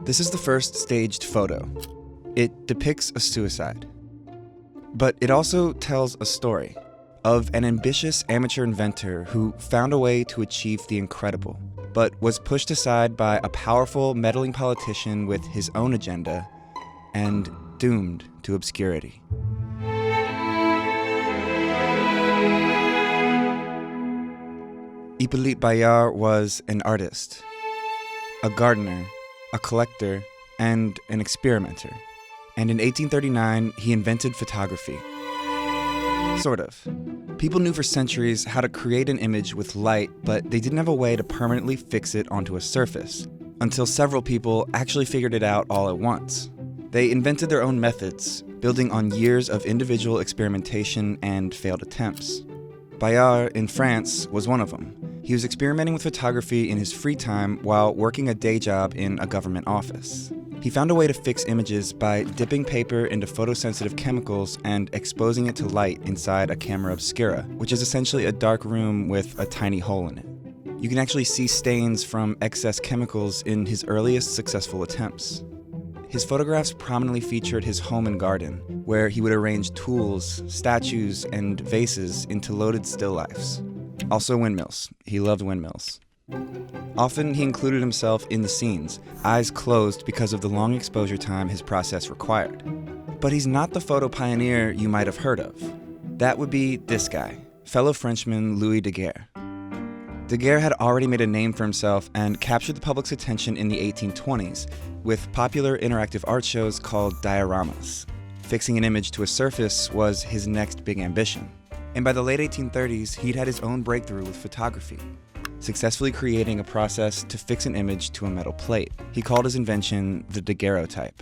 This is the first staged photo. It depicts a suicide. But it also tells a story of an ambitious amateur inventor who found a way to achieve the incredible, but was pushed aside by a powerful, meddling politician with his own agenda and doomed to obscurity. Hippolyte Bayard was an artist, a gardener, a collector, and an experimenter. And in 1839, he invented photography. Sort of. People knew for centuries how to create an image with light, but they didn't have a way to permanently fix it onto a surface, until several people actually figured it out all at once. They invented their own methods, building on years of individual experimentation and failed attempts. Bayard in France was one of them. He was experimenting with photography in his free time while working a day job in a government office. He found a way to fix images by dipping paper into photosensitive chemicals and exposing it to light inside a camera obscura, which is essentially a dark room with a tiny hole in it. You can actually see stains from excess chemicals in his earliest successful attempts. His photographs prominently featured his home and garden, where he would arrange tools, statues, and vases into loaded still lifes. Also windmills. He loved windmills. Often he included himself in the scenes, eyes closed because of the long exposure time his process required. But he's not the photo pioneer you might have heard of. That would be this guy, fellow Frenchman Louis Daguerre. Daguerre had already made a name for himself and captured the public's attention in the 1820s with popular interactive art shows called dioramas. Fixing an image to a surface was his next big ambition. And by the late 1830s, he'd had his own breakthrough with photography, successfully creating a process to fix an image to a metal plate. He called his invention the daguerreotype.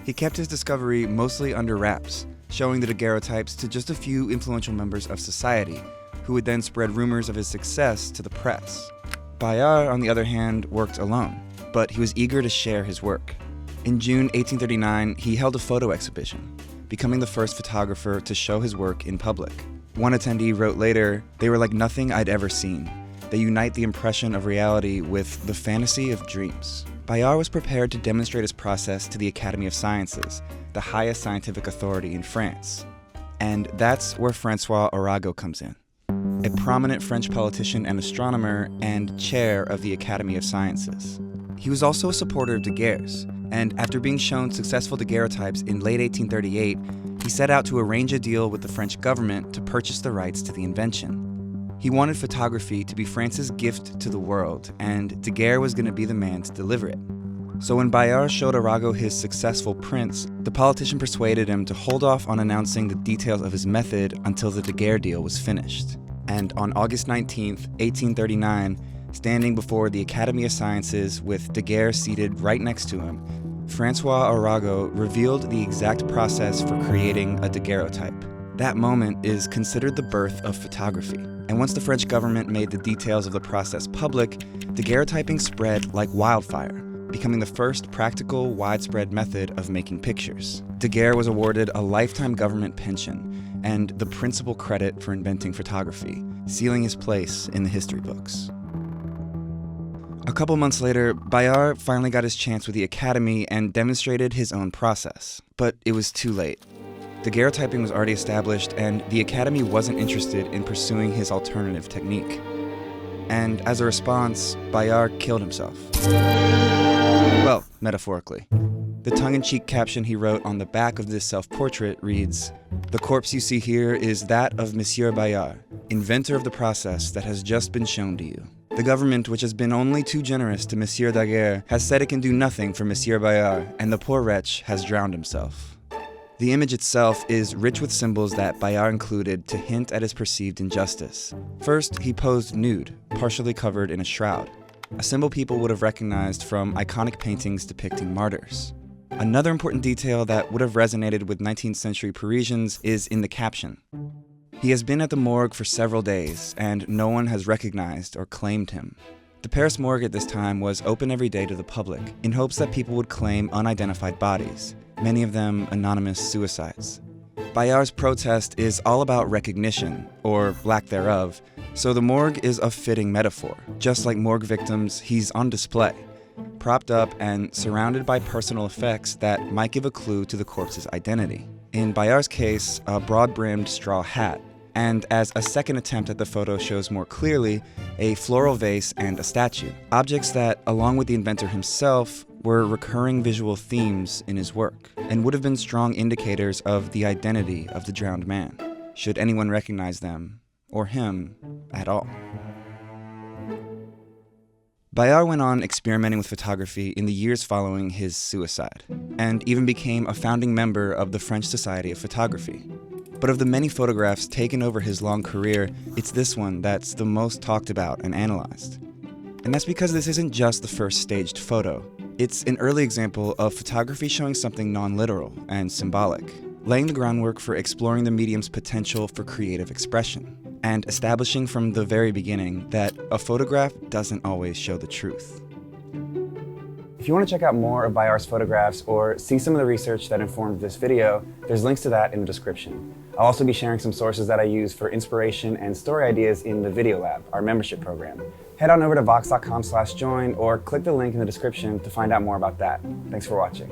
He kept his discovery mostly under wraps, showing the daguerreotypes to just a few influential members of society, who would then spread rumors of his success to the press. Bayard, on the other hand, worked alone, but he was eager to share his work. In June 1839, he held a photo exhibition, becoming the first photographer to show his work in public. One attendee wrote later, "They were like nothing I'd ever seen. They unite the impression of reality with the fantasy of dreams." Bayard was prepared to demonstrate his process to the Academy of Sciences, the highest scientific authority in France. And that's where François Arago comes in, a prominent French politician and astronomer and chair of the Academy of Sciences. He was also a supporter of Daguerre's, and after being shown successful daguerreotypes in late 1838, he set out to arrange a deal with the French government to purchase the rights to the invention. He wanted photography to be France's gift to the world, and Daguerre was going to be the man to deliver it. So when Bayard showed Arago his successful prints, the politician persuaded him to hold off on announcing the details of his method until the Daguerre deal was finished. And on August 19th, 1839, standing before the Academy of Sciences with Daguerre seated right next to him, François Arago revealed the exact process for creating a daguerreotype. That moment is considered the birth of photography. And once the French government made the details of the process public, daguerreotyping spread like wildfire, becoming the first practical, widespread method of making pictures. Daguerre was awarded a lifetime government pension and the principal credit for inventing photography, sealing his place in the history books. A couple months later, Bayard finally got his chance with the Academy and demonstrated his own process. But it was too late. Daguerreotyping was already established, and the Academy wasn't interested in pursuing his alternative technique. And as a response, Bayard killed himself. Well, metaphorically. The tongue-in-cheek caption he wrote on the back of this self-portrait reads, "The corpse you see here is that of Monsieur Bayard, inventor of the process that has just been shown to you. The government, which has been only too generous to Monsieur Daguerre, has said it can do nothing for Monsieur Bayard, and the poor wretch has drowned himself." The image itself is rich with symbols that Bayard included to hint at his perceived injustice. First, he posed nude, partially covered in a shroud, a symbol people would have recognized from iconic paintings depicting martyrs. Another important detail that would have resonated with 19th century Parisians is in the caption. He has been at the morgue for several days, and no one has recognized or claimed him. The Paris morgue at this time was open every day to the public, in hopes that people would claim unidentified bodies, many of them anonymous suicides. Bayard's protest is all about recognition, or lack thereof, so the morgue is a fitting metaphor. Just like morgue victims, he's on display, propped up and surrounded by personal effects that might give a clue to the corpse's identity. In Bayard's case, a broad-brimmed straw hat, and as a second attempt at the photo shows more clearly, a floral vase and a statue. Objects that, along with the inventor himself, were recurring visual themes in his work, and would have been strong indicators of the identity of the drowned man, should anyone recognize them, or him, at all. Bayard went on experimenting with photography in the years following his suicide, and even became a founding member of the French Society of Photography. But of the many photographs taken over his long career, it's this one that's the most talked about and analyzed. And that's because this isn't just the first staged photo. It's an early example of photography showing something non-literal and symbolic, laying the groundwork for exploring the medium's potential for creative expression, and establishing from the very beginning that a photograph doesn't always show the truth. If you want to check out more of Bayard's photographs or see some of the research that informed this video, there's links to that in the description. I'll also be sharing some sources that I use for inspiration and story ideas in the Video Lab, our membership program. Head on over to vox.com/join or click the link in the description to find out more about that. Thanks for watching.